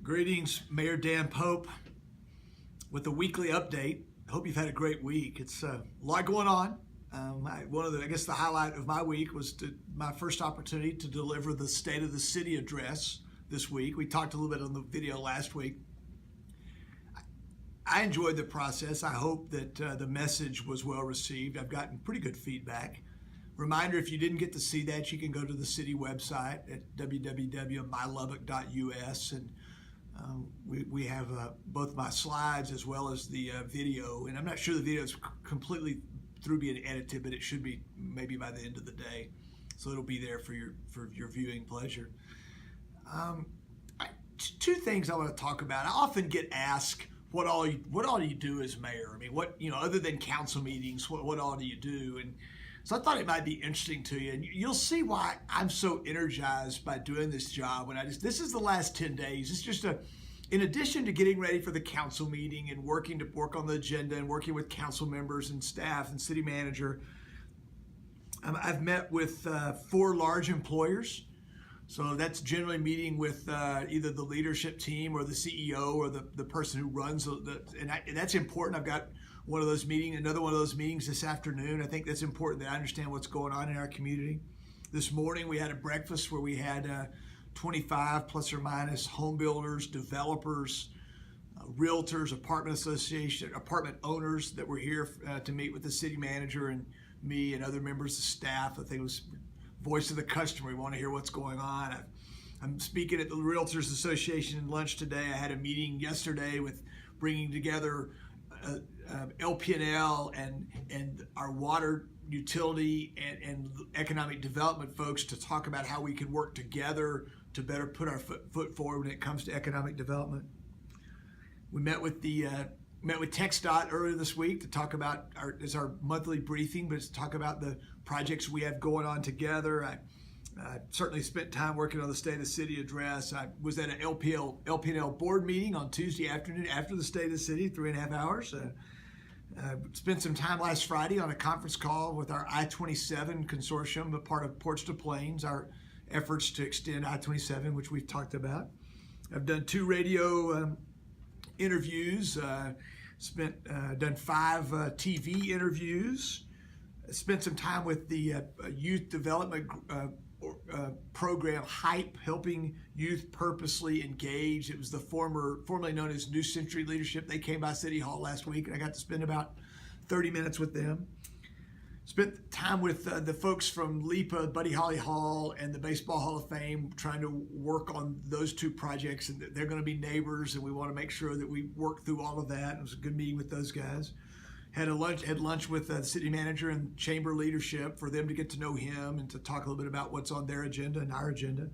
Greetings, Mayor Dan Pope, with a weekly update. Hope you've had a great week. It's a lot going on. The highlight of my week was my first opportunity to deliver the State of the City address this week. We talked a little bit on the video last week. I enjoyed the process. I hope that the message was well received. I've gotten pretty good feedback. Reminder, if you didn't get to see that, you can go to the city website at www.mylubbock.us, and we have both my slides as well as the video. And I'm not sure the video is completely through being edited, but it should be maybe by the end of the day. So it'll be there for your viewing pleasure. Two things I want to talk about. I often get asked, what all do you do as mayor? I mean, other than council meetings, what all do you do? And so I thought it might be interesting to you, and you'll see why I'm so energized by doing this job. This is the last 10 days. It's just in addition to getting ready for the council meeting and working on the agenda and working with council members and staff and city manager, I've met with 4 large employers. So that's generally meeting with either the leadership team or the CEO or the person who runs and that's important. I've got another one of those meetings this afternoon. I think that's important that I understand what's going on in our community. This morning we had a breakfast where we had 25 plus or minus home builders, developers, realtors, apartment owners that were here to meet with the city manager and me and other members of staff. I think it was voice of the customer. We want to hear what's going on. I'm speaking at the Realtors Association lunch today. I had a meeting yesterday with bringing together LP&L and our water utility and economic development folks to talk about how we can work together to better put our foot forward when it comes to economic development. We met with TxDOT earlier this week to talk about our monthly briefing, but to talk about the projects we have going on together. I certainly spent time working on the State of the City address. I was at an LP&L board meeting on Tuesday afternoon after the State of the City, 3.5 hours. Spent some time last Friday on a conference call with our I-27 consortium, a part of Ports to Plains, our efforts to extend I-27, which we've talked about. I've done 2 radio interviews, done 5 TV interviews, spent some time with the youth development program HYPE, helping youth purposely engage. It was the formerly known as New Century Leadership. They came by City Hall last week, and I got to spend about 30 minutes with them. Spent time with the folks from LIPA, Buddy Holly Hall, and the Baseball Hall of Fame, trying to work on those 2 projects. And they're going to be neighbors, and we want to make sure that we work through all of that. It was a good meeting with those guys. Had lunch with the city manager and chamber leadership for them to get to know him and to talk a little bit about what's on their agenda and our agenda.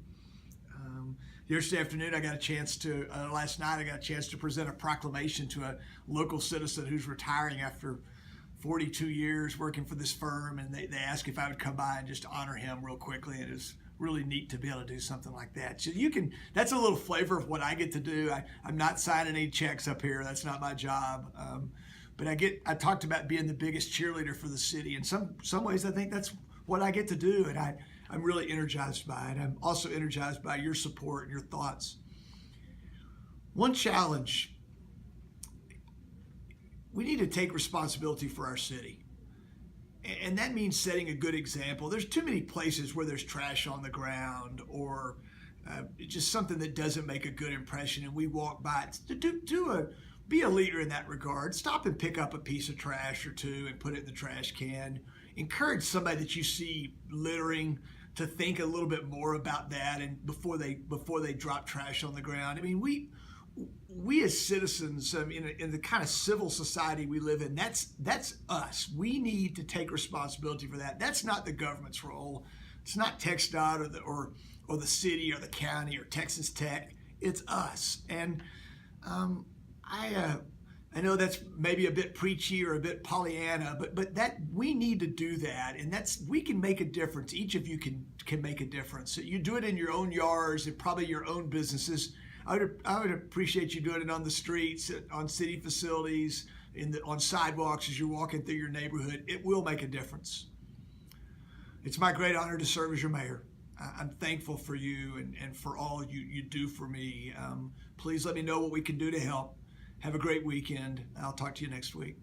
Yesterday afternoon, last night, I got a chance to present a proclamation to a local citizen who's retiring after 42 years working for this firm, and they asked if I would come by and just honor him real quickly. And it was really neat to be able to do something like that. So that's a little flavor of what I get to do. I'm not signing any checks up here. That's not my job. But I talked about being the biggest cheerleader for the city. In some ways, I think that's what I get to do, and I'm really energized by it. I'm also energized by your support and your thoughts. One challenge: we need to take responsibility for our city. And that means setting a good example. There's too many places where there's trash on the ground or just something that doesn't make a good impression, and we walk by it. Be a leader in that regard. Stop and pick up a piece of trash or 2 and put it in the trash can. Encourage somebody that you see littering to think a little bit more about that and before they drop trash on the ground. I mean, we as citizens in the kind of civil society we live in, that's us. We need to take responsibility for that. That's not the government's role. It's not TxDOT or the city or the county or Texas Tech. It's us. And I know that's maybe a bit preachy or a bit Pollyanna, but that we need to do that, and we can make a difference. Each of you can make a difference. So you do it in your own yards and probably your own businesses. I would appreciate you doing it on the streets, on city facilities, on sidewalks as you're walking through your neighborhood. It will make a difference. It's my great honor to serve as your mayor. I'm thankful for you and for all you do for me. Please let me know what we can do to help. Have a great weekend. I'll talk to you next week.